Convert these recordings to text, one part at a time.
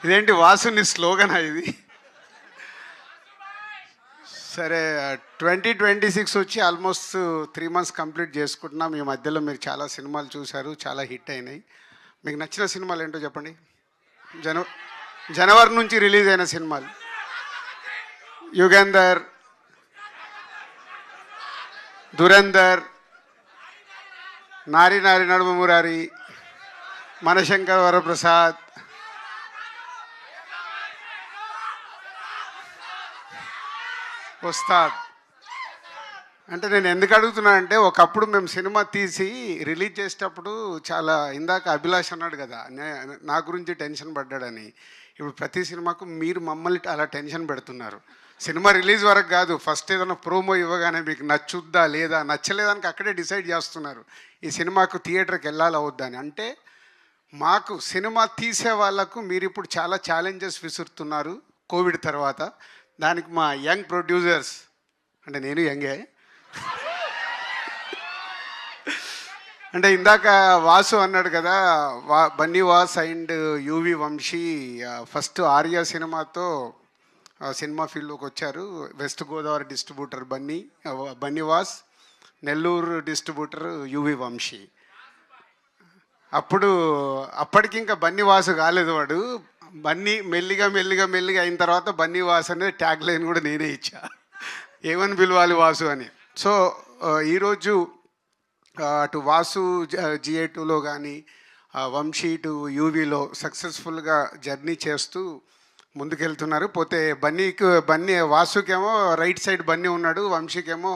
ఇదేంటి వాసుని స్లోగనా ఇది? సరే, 2026 వచ్చి ఆల్మోస్ట్ 3 months కంప్లీట్ చేసుకుంటున్నాం. ఈ మధ్యలో మీరు చాలా సినిమాలు చూశారు, చాలా హిట్ అయినాయి. మీకు నచ్చిన సినిమాలు ఏంటో చెప్పండి. జనవరి నుంచి రిలీజ్ అయిన సినిమాలు: యుగేందర్, దురేందర్, నారి నారి నడుమ మురారి, మనశంకర్ వరప్రసాద్, ఉస్తాద్. అంటే నేను ఎందుకు అడుగుతున్నా అంటే, ఒకప్పుడు మేము సినిమా తీసి రిలీజ్ చేసేటప్పుడు చాలా, ఇందాక అభిలాష్ అన్నాడు కదా నా గురించి టెన్షన్ పడ్డాడని. ఇప్పుడు ప్రతి సినిమాకు మీరు మమ్మల్ని అలా టెన్షన్ పెడుతున్నారు. సినిమా రిలీజ్ వరకు కాదు, ఫస్ట్ ఏదైనా ప్రోమో ఇవ్వగానే మీకు నచ్చుద్దా లేదా, నచ్చలేదానికి అక్కడే డిసైడ్ చేస్తున్నారు ఈ సినిమాకు థియేటర్కి వెళ్ళాలి అవద్దా అని. అంటే మాకు సినిమా తీసే వాళ్ళకు మీరు ఇప్పుడు చాలా ఛాలెంజెస్ విసురుతున్నారు కోవిడ్ తర్వాత. దానికి మా యంగ్ ప్రొడ్యూసర్స్, అంటే నేను యంగే, అంటే ఇందాక వాసు అన్నాడు కదా, Bunny Vas and UV Vamsi first Arya సినిమాతో సినిమా ఫీల్డ్లోకి వచ్చారు. West Godavari distributor Bunny Vas, Nellore distributor UV Vamsi. అప్పటికి ఇంకా బన్నీ వాసు కాలేదు వాడు. బన్నీ మెల్లిగా మెల్లిగా మెల్లిగా అయిన తర్వాత బన్నీ వాసు అనేది ట్యాగ్ లైన్ కూడా నేనే ఇచ్చా, ఏమని పిలవాలి వాసు అని. సో ఈరోజు అటు వాసు GA2లో కానీ వంశీ టు యూవీలో సక్సెస్ఫుల్గా జర్నీ చేస్తూ ముందుకెళ్తున్నారు. పోతే బన్నీ వాసుకేమో రైట్ సైడ్ బన్నీ ఉన్నాడు, వంశీకేమో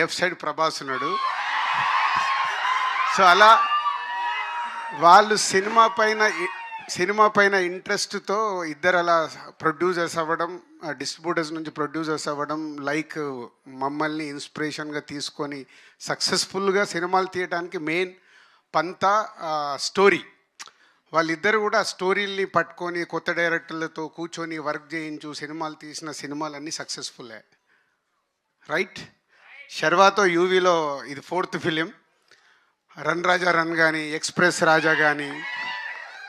లెఫ్ట్ సైడ్ ప్రభాస్ ఉన్నాడు. సో అలా వాళ్ళు సినిమా పైన ఇంట్రెస్ట్తో ఇద్దరు అలా ప్రొడ్యూసర్స్ అవ్వడం, డిస్ట్రిబ్యూటర్స్ నుంచి ప్రొడ్యూసర్స్ అవ్వడం, లైక్ మమ్మల్ని ఇన్స్పిరేషన్గా తీసుకొని సక్సెస్ఫుల్గా సినిమాలు తీయడానికి మెయిన్ పంతా స్టోరీ. వాళ్ళిద్దరు కూడా స్టోరీల్ని పట్టుకొని కొత్త డైరెక్టర్లతో కూర్చొని వర్క్ చేయించు సినిమాలు తీసిన సినిమాలన్నీ సక్సెస్ఫుల్లే, రైట్? శర్వాతో యూవీలో ఇది 4th ఫిలిం. రన్ రాజా రన్ కానీ, ఎక్స్ప్రెస్ రాజా కానీ,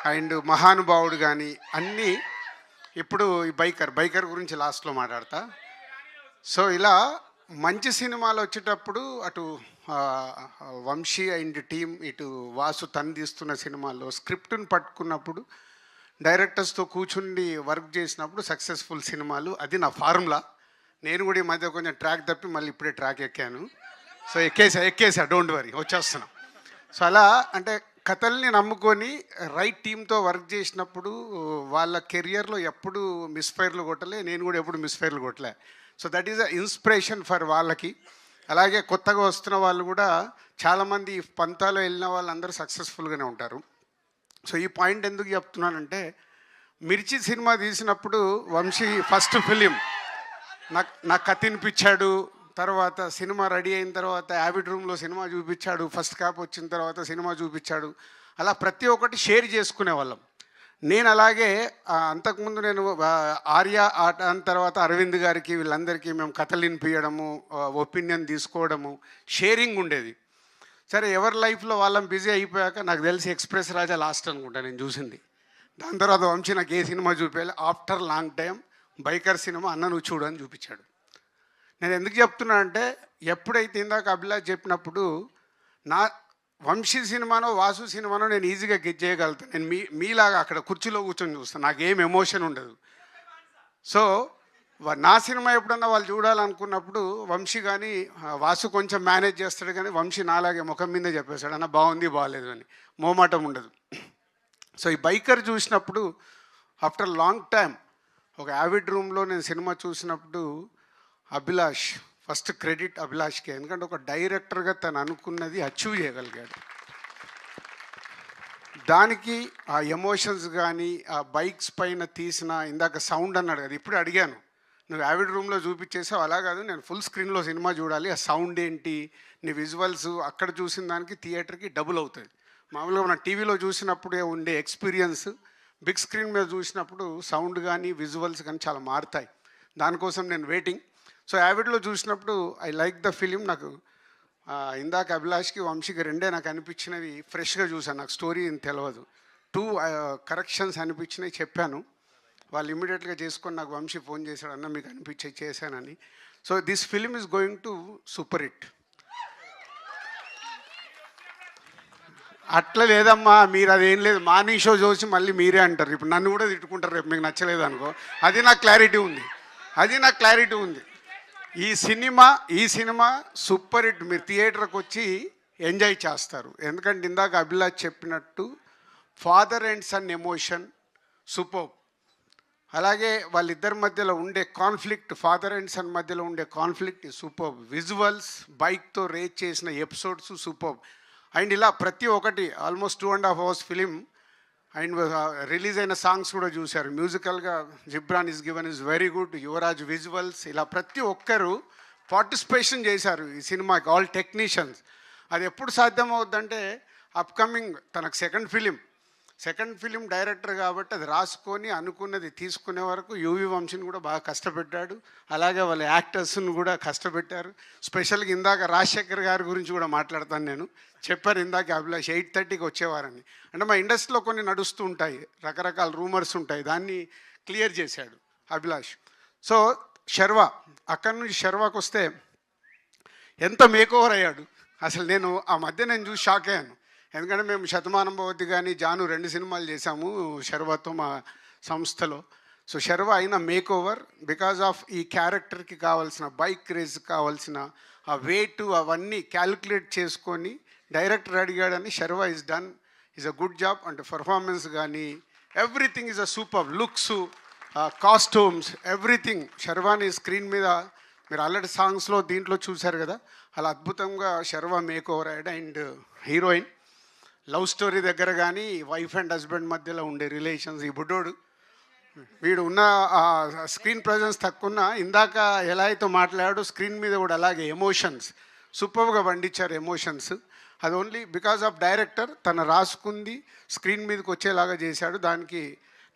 అండ్ మహానుభావుడు కానీ అన్నీ. ఇప్పుడు ఈ బైకర్ గురించి లాస్ట్లో మాట్లాడతా. సో ఇలా మంచి సినిమాలు వచ్చేటప్పుడు అటు వంశీ అండ్ టీం, ఇటు వాసు తను తీస్తున్న సినిమాల్లో స్క్రిప్ట్ని పట్టుకున్నప్పుడు డైరెక్టర్స్తో కూర్చుండి వర్క్ చేసినప్పుడు సక్సెస్ఫుల్ సినిమాలు. అది నా ఫార్ములా. నేను కూడా ఈ మధ్య కొంచెం ట్రాక్ తప్పి మళ్ళీ ఇప్పుడే ట్రాక్ ఎక్కాను. సో ఎక్కేసా డోంట్ వరీ, వచ్చేస్తున్నాం. సో అలా అంటే కథల్ని నమ్ముకొని రైట్ టీంతో వర్క్ చేసినప్పుడు వాళ్ళ కెరియర్లో ఎప్పుడు మిస్ఫైర్లు కొట్టలే, నేను కూడా ఎప్పుడు మిస్ఫైర్లు కొట్టలే. So that is a inspiration for వాళ్ళకి. అలాగే కొత్తగా వస్తున్న వాళ్ళు కూడా చాలామంది పంతాలో వెళ్ళిన వాళ్ళందరూ సక్సెస్ఫుల్గానే ఉంటారు. సో ఈ పాయింట్ ఎందుకు చెప్తున్నానంటే, మిర్చి సినిమా తీసినప్పుడు వంశీ ఫస్ట్ ఫిలిం నాకు కథ వినిపించాడు. తర్వాత సినిమా రెడీ అయిన తర్వాత యావిడ్ రూమ్లో సినిమా చూపించాడు, ఫస్ట్ కాప్ వచ్చిన తర్వాత సినిమా చూపించాడు. అలా ప్రతి ఒక్కటి షేర్ చేసుకునే వాళ్ళం. నేను అలాగే అంతకుముందు నేను ఆర్య ఆట అన్న తర్వాత అరవింద్ గారికి వీళ్ళందరికీ మేము కథలు వినిపించడము, ఒపీనియన్ తీసుకోవడము, షేరింగ్ ఉండేది. సరే, ఎవరి లైఫ్లో వాళ్ళం బిజీ అయిపోయాక నాకు తెలిసి ఎక్స్ప్రెస్ రాజా లాస్ట్ అనుకుంటా నేను చూసింది. దాని తర్వాత వంశీ నాకు ఏ సినిమా చూపించాలి, after long time biker cinema అన్న నువ్వు చూడు అని చూపించాడు. నేను ఎందుకు చెప్తున్నా అంటే, ఎప్పుడైతే ఇందాక అభిలాష్ చెప్పినప్పుడు నా వంశీ సినిమానో వాసు సినిమానో నేను ఈజీగా గెట్ చేయగలుగుతాను. నేను మీలాగా అక్కడ కుర్చీలో కూర్చొని చూస్తాను, నాకేం ఎమోషన్ ఉండదు. సో నా సినిమా ఎప్పుడన్నా వాళ్ళు చూడాలనుకున్నప్పుడు వంశీ కానీ వాసు కొంచెం మేనేజ్ చేస్తాడు, కానీ వంశీ నాలాగే ముఖం మీద చెప్పేస్తాడు, అన్న బాగుంది బాగాలేదు అని, మోమాటం ఉండదు. సో ఈ బైకర్ చూసినప్పుడు ఆఫ్టర్ లాంగ్ టైం ఒక యావిడ్ రూమ్లో నేను సినిమా చూసినప్పుడు అభిలాష్, ఫస్ట్ క్రెడిట్ అభిలాష్కే. ఎందుకంటే ఒక డైరెక్టర్గా తను అనుకున్నది అచీవ్ చేయగలిగాడు. దానికి ఆ ఎమోషన్స్ కానీ ఆ బైక్స్ పైన తీసిన, ఇందాక సౌండ్ అన్నాడు కదా, ఇప్పుడు అడిగాను నువ్వు యావిడ్ రూమ్లో చూపించేసావు, అలా కాదు నేను ఫుల్ స్క్రీన్లో సినిమా చూడాలి, ఆ సౌండ్ ఏంటి, నీ విజువల్స్ అక్కడ చూసిన దానికి థియేటర్కి డబుల్ అవుతుంది. మామూలుగా మన టీవీలో చూసినప్పుడే ఉండే ఎక్స్పీరియన్స్ బిగ్ స్క్రీన్ మీద చూసినప్పుడు సౌండ్ కానీ విజువల్స్ కానీ చాలా మారుతాయి. దానికోసం నేను వెయిటింగ్. సో యావిడ్లో చూసినప్పుడు ఐ లైక్ ద ఫిలిం. నాకు ఇందాక అభిలాష్కి వంశీకి రెండే నాకు అనిపించినవి ఫ్రెష్గా చూసాను, నాకు స్టోరీ ఏం తెలియదు. 2 కరెక్షన్స్ అనిపించినవి చెప్పాను. వాళ్ళు ఇమీడియట్గా చేసుకొని నాకు వంశీ ఫోన్ చేశాడు, అన్న మీకు అనిపించే చేశానని. So this film is going to super hit. అట్లా లేదమ్మా, మీరు అదేం లేదు, మార్నింగ్ షో చూసి మళ్ళీ మీరే అంటారు, ఇప్పుడు నన్ను కూడా తిట్టుకుంటారు రేపు మీకు నచ్చలేదు అనుకో. అది నాకు క్లారిటీ ఉంది. ఈ సినిమా సూపర్ హిట్. మీరు థియేటర్కి వచ్చి ఎంజాయ్ చేస్తారు. ఎందుకంటే ఇందాక అభిలాష్ చెప్పినట్టు father and son emotion super. అలాగే వాళ్ళిద్దరి మధ్యలో ఉండే కాన్ఫ్లిక్ట్, ఫాదర్ అండ్ సన్ మధ్యలో ఉండే కాన్ఫ్లిక్ట్ సూపర్. విజువల్స్, బైక్తో రేస్ చేసిన ఎపిసోడ్స్ సూపర్. అండ్ ఇలా ప్రతి ఒక్కటి almost 2.5 hours film. And release అయిన సాంగ్స్ కూడా చూశారు. మ్యూజికల్గా Ghibran is given is very good. Yuvraj visuals, ఇలా ప్రతి ఒక్కరు పార్టిసిపేషన్ చేశారు ఈ సినిమాకి, ఆల్ టెక్నీషియన్స్. అది ఎప్పుడు సాధ్యమవుద్దంటే అప్కమింగ్ తనకు సెకండ్ ఫిలిం డైరెక్టర్ కాబట్టి అది రాసుకొని అనుకున్నది తీసుకునే వరకు యువి వంశీని కూడా బాగా కష్టపెట్టాడు. అలాగే వాళ్ళ యాక్టర్స్ని కూడా కష్టపెట్టారు. స్పెషల్గా ఇందాక రాజశేఖర్ గారి గురించి కూడా మాట్లాడతాను నేను. చెప్పారు ఇందాక అభిలాష్ 8:30కి వచ్చేవారని. అంటే మా ఇండస్ట్రీలో కొన్ని నడుస్తూ ఉంటాయి, రకరకాల రూమర్స్ ఉంటాయి, దాన్ని క్లియర్ చేశాడు అభిలాష్. సో శర్వ, అక్కడి నుంచి శర్వాకి వస్తే ఎంత మేకోవర్ అయ్యాడు అసలు. నేను ఆ మధ్య చూసి షాక్ అయ్యాను. ఎందుకంటే మేము శతమానం భవతి కానీ జాను 2 సినిమాలు చేశాము శర్వతో మా సంస్థలో. సో శర్వ అయిన మేక్ ఓవర్ బికాజ్ ఆఫ్ ఈ క్యారెక్టర్కి కావాల్సిన బైక్ రేస్ కావాల్సిన ఆ వెయిట్ అవన్నీ క్యాలిక్యులేట్ చేసుకొని డైరెక్టర్ అడిగాడని Sharva is a good job. అంటే పర్ఫార్మెన్స్ కానీ everything is a super. Looks, costumes, everything. శర్వాని స్క్రీన్ మీద మీరు ఆల్రెడీ సాంగ్స్లో దీంట్లో చూశారు కదా, అలా అద్భుతంగా శర్వ మేక్ ఓవర్ అయ్యాడు. అండ్ హీరోయిన్ లవ్ స్టోరీ దగ్గర కానీ వైఫ్ అండ్ హస్బెండ్ మధ్యలో ఉండే రిలేషన్స్, ఈ బుడ్డోడు వీడు ఉన్న స్క్రీన్ ప్రజెన్స్ తక్కువ, ఇందాక ఎలా అయితే మాట్లాడాడో స్క్రీన్ మీద కూడా అలాగే ఎమోషన్స్ సూపర్గా పండించారు. ఎమోషన్స్ అది ఓన్లీ బికాజ్ ఆఫ్ డైరెక్టర్ తను రాసుకుంది స్క్రీన్ మీదకి వచ్చేలాగా చేశాడు. దానికి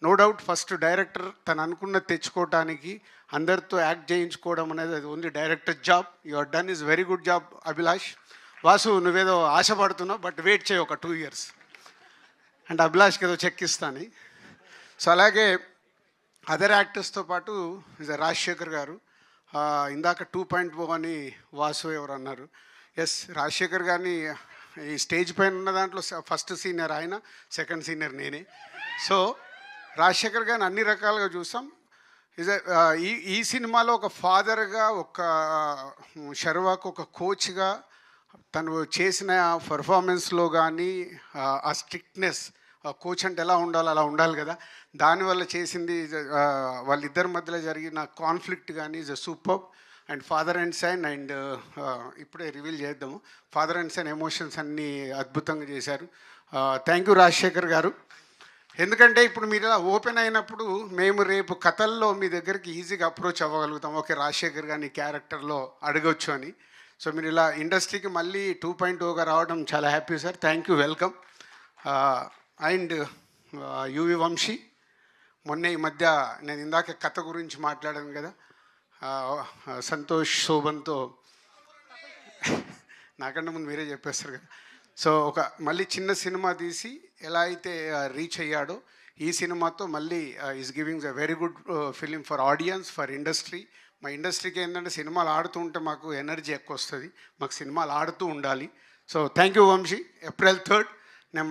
నో డౌట్ ఫస్ట్ డైరెక్టర్ తను అనుకున్నది తెచ్చుకోవటానికి అందరితో యాక్ట్ చేయించుకోవడం అనేది అది only director job. Your done is very good job Abhilash. Vasu నువ్వేదో ఆశపడుతున్నావు, బట్ వెయిట్ చేయి ఒక 2 years అంటే అభిలాష్కి ఏదో చెక్ ఇస్తాను. సో అలాగే అదర్ యాక్టర్స్తో పాటు రాజశేఖర్ గారు, ఇందాక 2.0 అని వాసు ఎవరు అన్నారు. ఎస్, రాజశేఖర్ గారిని ఈ స్టేజ్ పైన ఉన్న దాంట్లో ఫస్ట్ సీనియర్ ఆయన, సెకండ్ సీనియర్ నేనే. సో రాజశేఖర్ గారిని అన్ని రకాలుగా చూసాం. ఈ సినిమాలో ఒక ఫాదర్గా, ఒక శర్వాకు ఒక కోచ్గా తను చేసిన పర్ఫార్మెన్స్లో కానీ ఆ స్ట్రిక్ట్నెస్, కోచ్ అంటే ఎలా ఉండాలో అలా ఉండాలి కదా, దానివల్ల చేసింది వాళ్ళిద్దరి మధ్యలో జరిగిన కాన్ఫ్లిక్ట్ కానీ is a super. And father and son, and ఇప్పుడే రివీల్ చేద్దాము, ఫాదర్ అండ్ సన్ ఎమోషన్స్ అన్నీ అద్భుతంగా చేశారు. థ్యాంక్ యూ రాజశేఖర్ గారు. ఎందుకంటే ఇప్పుడు మీరు ఇలా ఓపెన్ అయినప్పుడు మేము రేపు కథల్లో మీ దగ్గరికి ఈజీగా అప్రోచ్ అవ్వగలుగుతాం. ఓకే, రాజశేఖర్ గారిని క్యారెక్టర్లో అడగొచ్చు అని. సో మీరు ఇలా ఇండస్ట్రీకి మళ్ళీ 2.0గా రావడం చాలా happy sir. Thank you, welcome. And UV Vamsi, మొన్న ఈ మధ్య నేను ఇందాక కథ గురించి మాట్లాడాను కదా, సంతోష్ శోభన్తో, నాకంటే ముందు మీరే చెప్పేస్తారు కదా. సో ఒక మళ్ళీ చిన్న సినిమా తీసి ఎలా అయితే రీచ్ అయ్యాడో, ఈ సినిమాతో మళ్ళీ is giving a very good film for audience, for industry. మా ఇండస్ట్రీకి ఏంటంటే సినిమాలు ఆడుతూ ఉంటే మాకు ఎనర్జీ ఎక్కువ వస్తుంది, మాకు సినిమాలు ఆడుతూ ఉండాలి. So thank you Vamsi. April 3rd నేను